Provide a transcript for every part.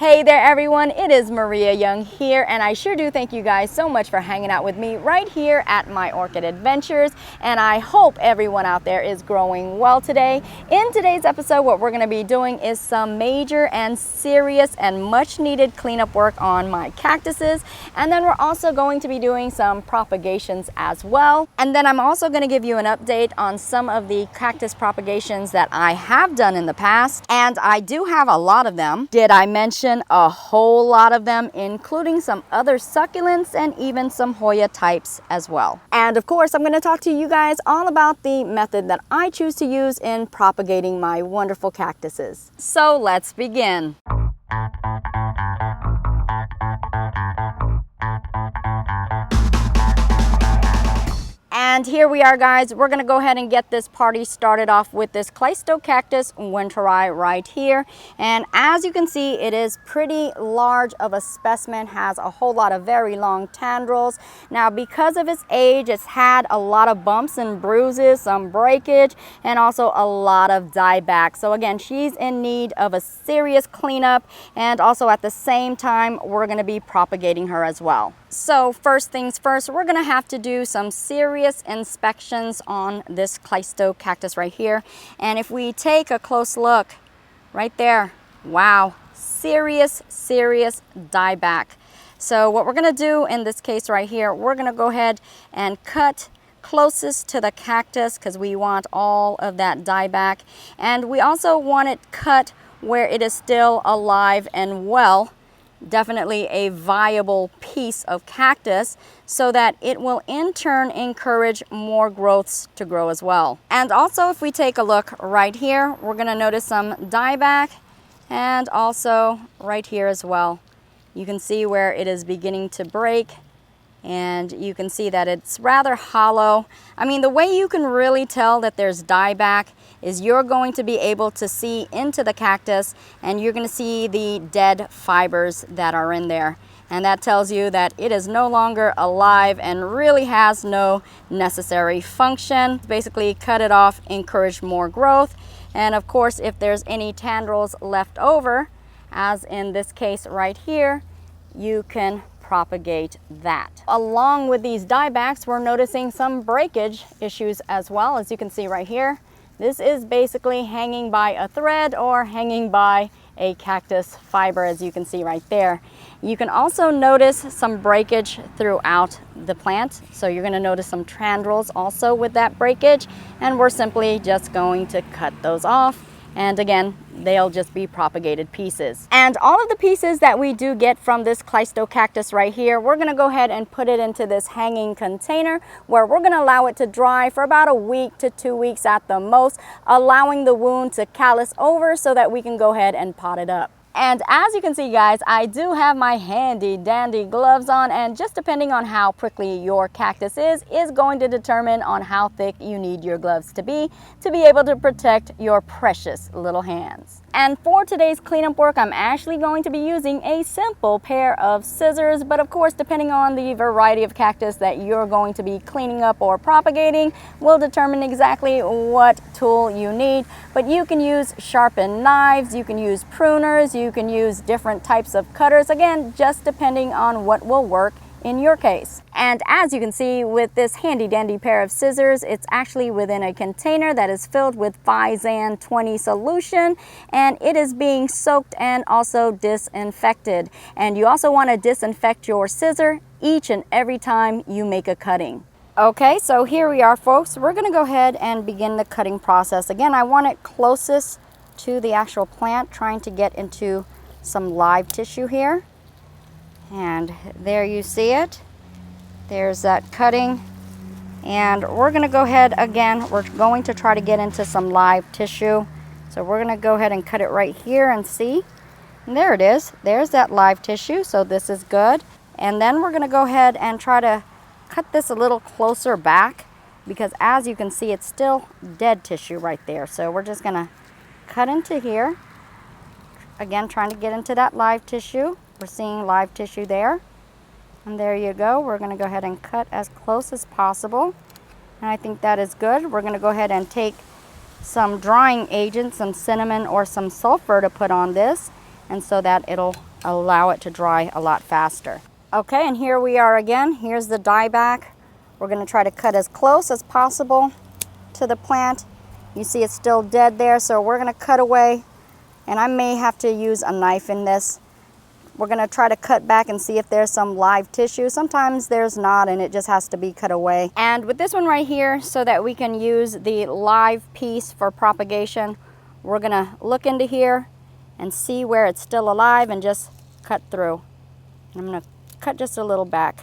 Hey there everyone, it is Maria Young here, and I sure do thank you guys so much for hanging out with me right here at my orchid adventures, and I hope everyone out there is growing well today. In today's episode, what we're going to be doing is some major and serious and much needed cleanup work on my cactuses, and then we're also going to be doing some propagations as well. And then I'm also going to give you an update on some of the cactus propagations that I have done in the past, and I do have a lot of them. Did I mention a whole lot of them, including some other succulents and even some Hoya types as well. And of course, I'm going to talk to you guys all about the method that I choose to use in propagating my wonderful cactuses. So let's begin. And here we are, guys. We're going to go ahead and get this party started off with this Cleistocactus Winteri right here. And as you can see, it is pretty large of a specimen, has a whole lot of very long tendrils. Now, because of its age, it's had a lot of bumps and bruises, some breakage, and also a lot of dieback. So again, she's in need of a serious cleanup, and also at the same time, we're going to be propagating her as well. So first things first, we're going to have to do some serious inspections on this Cleistocactus right here. And if we take a close look right there, wow, serious dieback. So what we're going to do in this case right here, we're going to go ahead and cut closest to the cactus because we want all of that dieback. And we also want it cut where it is still alive and well. Definitely a viable piece of cactus so that it will in turn encourage more growths to grow as well. And also, if we take a look right here, we're going to notice some dieback, and also right here as well. You can see where it is beginning to break, and you can see that it's rather hollow. I mean, the way you can really tell that there's dieback is you're going to be able to see into the cactus, and you're going to see the dead fibers that are in there. And that tells you that it is no longer alive and really has no necessary function. Basically, cut it off, encourage more growth. And of course, if there's any tendrils left over, as in this case right here, you can propagate that. Along with these diebacks, we're noticing some breakage issues as well, as you can see right here. This is basically hanging by a thread or hanging by a cactus fiber, as you can see right there. You can also notice some breakage throughout the plant. So you're going to notice some tendrils also with that breakage, and we're simply just going to cut those off. And again, they'll just be propagated pieces. And all of the pieces that we do get from this Cleistocactus right here, we're going to go ahead and put it into this hanging container where we're going to allow it to dry for about a week to 2 weeks at the most, allowing the wound to callus over so that we can go ahead and pot it up. And as you can see, guys, I do have my handy dandy gloves on, and just depending on how prickly your cactus is going to determine on how thick you need your gloves to be able to protect your precious little hands. And for today's cleanup work, I'm actually going to be using a simple pair of scissors, but of course, depending on the variety of cactus that you're going to be cleaning up or propagating will determine exactly what tool you need. But you can use sharpened knives, you can use pruners, you can use different types of cutters, again, just depending on what will work in your case. And as you can see with this handy dandy pair of scissors, it's actually within a container that is filled with Physan 20 solution, and it is being soaked and also disinfected. And you also want to disinfect your scissor each and every time you make a cutting. Okay, so here we are, folks. We're going to go ahead and begin the cutting process. Again, I want it closest to the actual plant, trying to get into some live tissue here. And there you see it. There's that cutting. And we're going to go ahead again. We're going to try to get into some live tissue. So we're going to go ahead and cut it right here and see. And there it is. There's that live tissue. So this is good. And then we're going to go ahead and try to cut this a little closer back, because as you can see, it's still dead tissue right there. So we're just going to cut into here. Again, trying to get into that live tissue. We're seeing live tissue there. And there you go. We're going to go ahead and cut as close as possible. And I think that is good. We're going to go ahead and take some drying agent, some cinnamon or some sulfur to put on this, and so that it'll allow it to dry a lot faster. Okay, and here we are again. Here's the dieback. We're going to try to cut as close as possible to the plant. You see it's still dead there, so we're going to cut away, and I may have to use a knife in this. We're going to try to cut back and see if there's some live tissue. Sometimes there's not, and it just has to be cut away. And with this one right here, so that we can use the live piece for propagation, we're going to look into here and see where it's still alive and just cut through. I'm going to cut just a little back.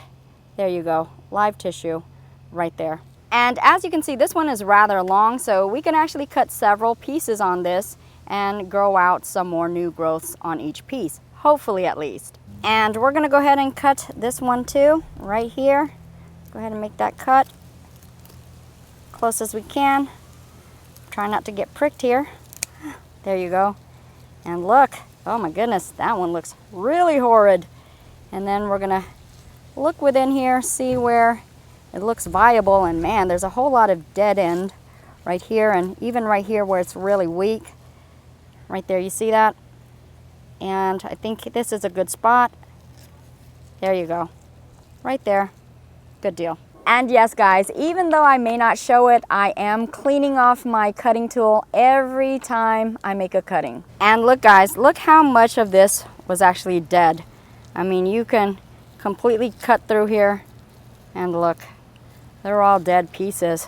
There you go, live tissue right there. And as you can see, this one is rather long, so we can actually cut several pieces on this and grow out some more new growths on each piece, hopefully at least. And we're gonna go ahead and cut this one too, right here. Go ahead and make that cut close as we can. Try not to get pricked here. There you go. And look, oh my goodness, that one looks really horrid. And then we're gonna look within here, see where it looks viable, and man, there's a whole lot of dead end right here, and even right here where it's really weak. Right there, you see that? And I think this is a good spot. There you go. Right there. Good deal. And yes, guys, even though I may not show it, I am cleaning off my cutting tool every time I make a cutting. And look, guys, look how much of this was actually dead. I mean, you can completely cut through here, and look, they're all dead pieces.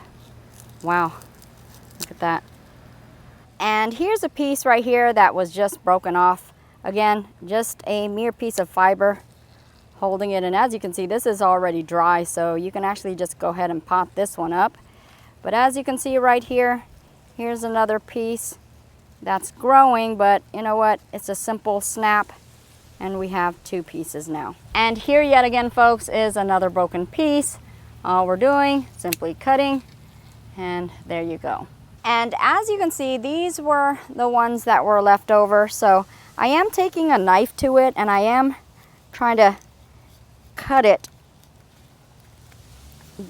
Wow, look at that. And here's a piece right here that was just broken off. Again, just a mere piece of fiber holding it, and as you can see, this is already dry, so you can actually just go ahead and pot this one up. But as you can see right here, here's another piece that's growing, but you know what, it's a simple snap, and we have two pieces now. And here yet again, folks, is another broken piece. All we're doing, simply cutting, and there you go. And as you can see, these were the ones that were left over, so I am taking a knife to it, and I am trying to cut it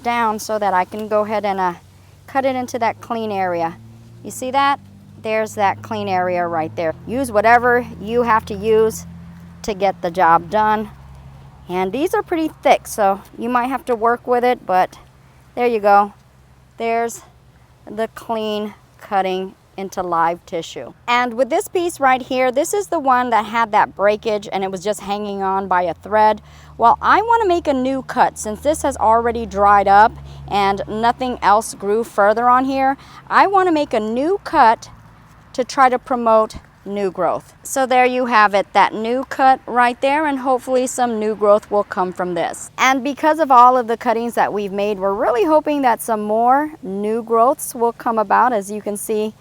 down so that I can go ahead and cut it into that clean area. You see that? There's that clean area right there. Use whatever you have to use to get the job done. And these are pretty thick, so you might have to work with it, but there you go. There's the clean cutting into live tissue. And with this piece right here, this is the one that had that breakage and it was just hanging on by a thread. Well, I want to make a new cut since this has already dried up and nothing else grew further on here. I want to make a new cut to try to promote new growth. So there you have it, that new cut right there, and hopefully some new growth will come from this. And because of all of the cuttings that we've made, we're really hoping that some more new growths will come about. As you can see,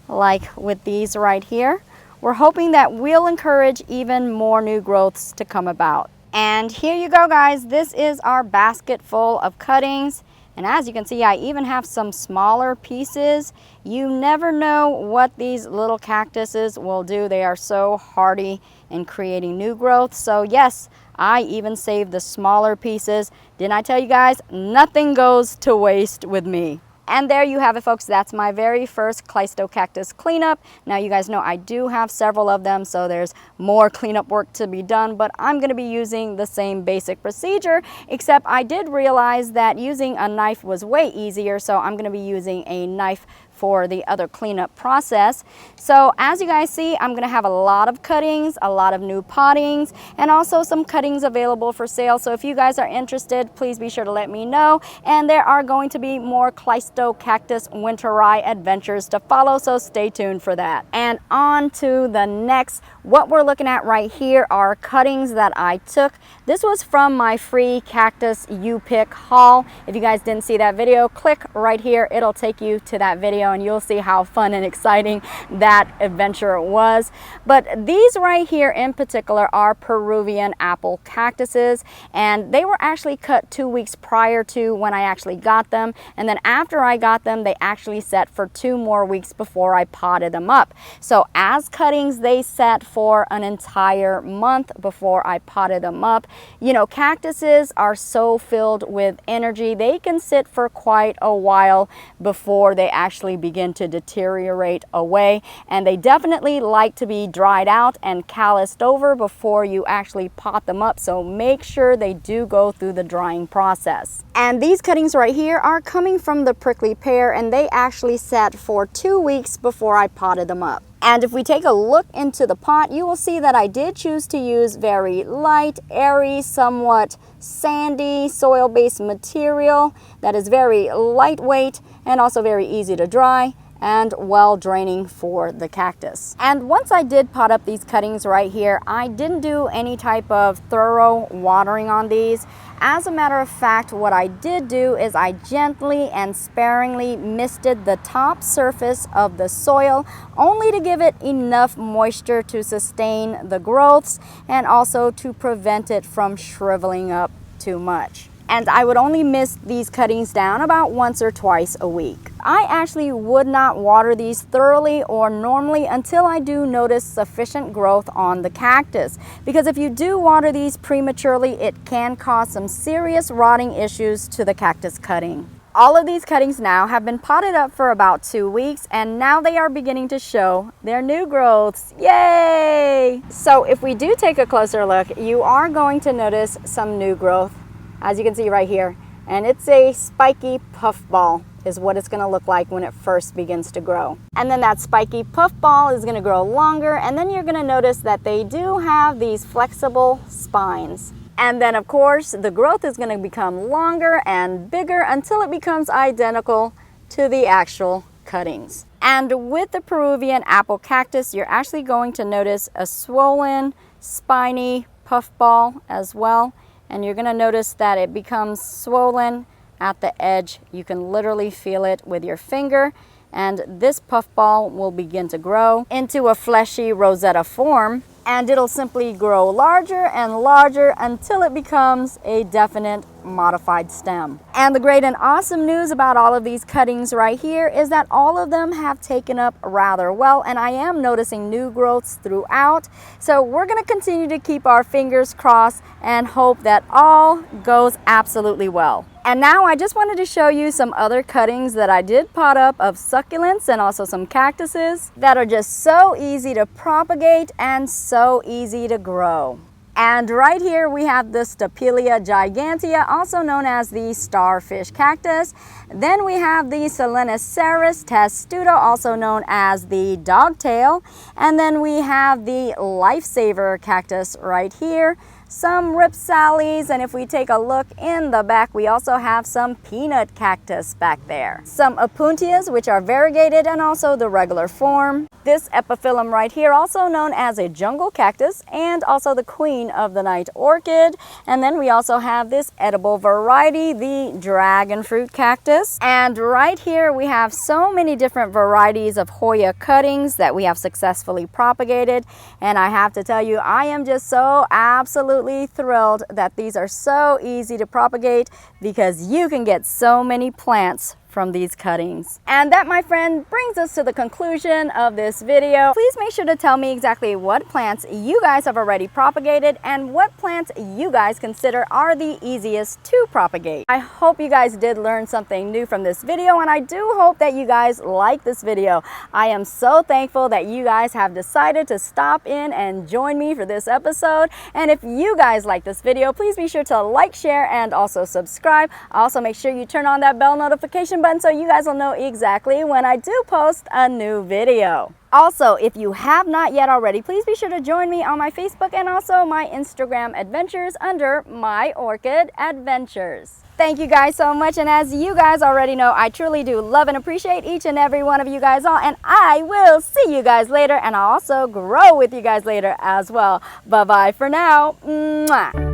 like with these right here, we're hoping that we'll encourage even more new growths to come about. And here you go, guys, this is our basket full of cuttings. And as you can see, I even have some smaller pieces. You never know what these little cactuses will do. They are so hardy in creating new growth. So yes, I even saved the smaller pieces. Didn't I tell you guys? Nothing goes to waste with me. And there you have it, folks. That's my very first Cleistocactus cleanup. Now you guys know I do have several of them, so there's more cleanup work to be done, but I'm going to be using the same basic procedure, except I did realize that using a knife was way easier, so I'm going to be using a knife for the other cleanup process. So as you guys see, I'm going to have a lot of cuttings, a lot of new pottings, and also some cuttings available for sale. So if you guys are interested, please be sure to let me know. And there are going to be more Cleistocactus Winteri adventures to follow, so stay tuned for that. And on to the next. What we're looking at right here are cuttings that I took. This was from my free Cactus You Pick haul. If you guys didn't see that video, click right here. It'll take you to that video and you'll see how fun and exciting that adventure was. But these right here in particular are Peruvian apple cactuses, and they were actually cut 2 weeks prior to when I actually got them. And then after I got them, they actually set for 2 more weeks before I potted them up. So as cuttings, they set for an entire month before I potted them up. You know, cactuses are so filled with energy, they can sit for quite a while before they actually actually begin to deteriorate away, and they definitely like to be dried out and calloused over before you actually pot them up, so make sure they do go through the drying process. And these cuttings right here are coming from the prickly pear, and they actually sat for 2 weeks before I potted them up. And if we take a look into the pot, you will see that I did choose to use very light, airy, somewhat sandy, soil-based material that is very lightweight and also very easy to dry and well draining for the cactus. And once I did pot up these cuttings right here, I didn't do any type of thorough watering on these. As a matter of fact, what I did do is I gently and sparingly misted the top surface of the soil, only to give it enough moisture to sustain the growths and also to prevent it from shriveling up too much. And I would only mist these cuttings down about once or twice a week. I actually would not water these thoroughly or normally until I do notice sufficient growth on the cactus, because if you do water these prematurely, it can cause some serious rotting issues to the cactus cutting. All of these cuttings now have been potted up for about 2 weeks, and now they are beginning to show their new growths. Yay! So if we do take a closer look, you are going to notice some new growth, as you can see right here, and it's a spiky puffball is what it's going to look like when it first begins to grow. And then that spiky puffball is going to grow longer, and then you're going to notice that they do have these flexible spines. And then of course the growth is going to become longer and bigger until it becomes identical to the actual cuttings. And with the Peruvian apple cactus, you're actually going to notice a swollen, spiny puffball as well. And you're going to notice that it becomes swollen at the edge. You can literally feel it with your finger, and this puffball will begin to grow into a fleshy rosetta form, and it'll simply grow larger and larger until it becomes a definite modified stem. And the great and awesome news about all of these cuttings right here is that all of them have taken up rather well, and I am noticing new growths throughout. So we're going to continue to keep our fingers crossed and hope that all goes absolutely well. And now I just wanted to show you some other cuttings that I did pot up of succulents and also some cactuses that are just so easy to propagate and so easy to grow. And right here we have the Stapelia gigantea, also known as the starfish cactus. Then we have the Soleniceras testudo, also known as the dogtail. And then we have the lifesaver cactus right here. Some ripsalies, and if we take a look in the back, we also have some peanut cactus back there. Some Opuntias, which are variegated, and also the regular form. This Epiphyllum right here, also known as a jungle cactus, and also the queen of the night orchid. And then we also have this edible variety, the dragon fruit cactus. And right here we have so many different varieties of Hoya cuttings that we have successfully propagated. And I have to tell you, I am just so absolutely thrilled that these are so easy to propagate, because you can get so many plants from these cuttings. And that, my friend, brings us to the conclusion of this video. Please make sure to tell me exactly what plants you guys have already propagated and what plants you guys consider are the easiest to propagate. I hope you guys did learn something new from this video, and I do hope that you guys like this video. I am so thankful that you guys have decided to stop in and join me for this episode. And if you guys like this video, please be sure to like, share, and also subscribe. Also make sure you turn on that bell notification button so you guys will know exactly when I do post a new video. Also, if you have not yet already, please be sure to join me on my Facebook and also my Instagram adventures under My Orchid Adventures. Thank you guys so much, and as you guys already know, I truly do love and appreciate each and every one of you guys all, and I will see you guys later, and I'll also grow with you guys later as well. Bye-bye for now. Mwah.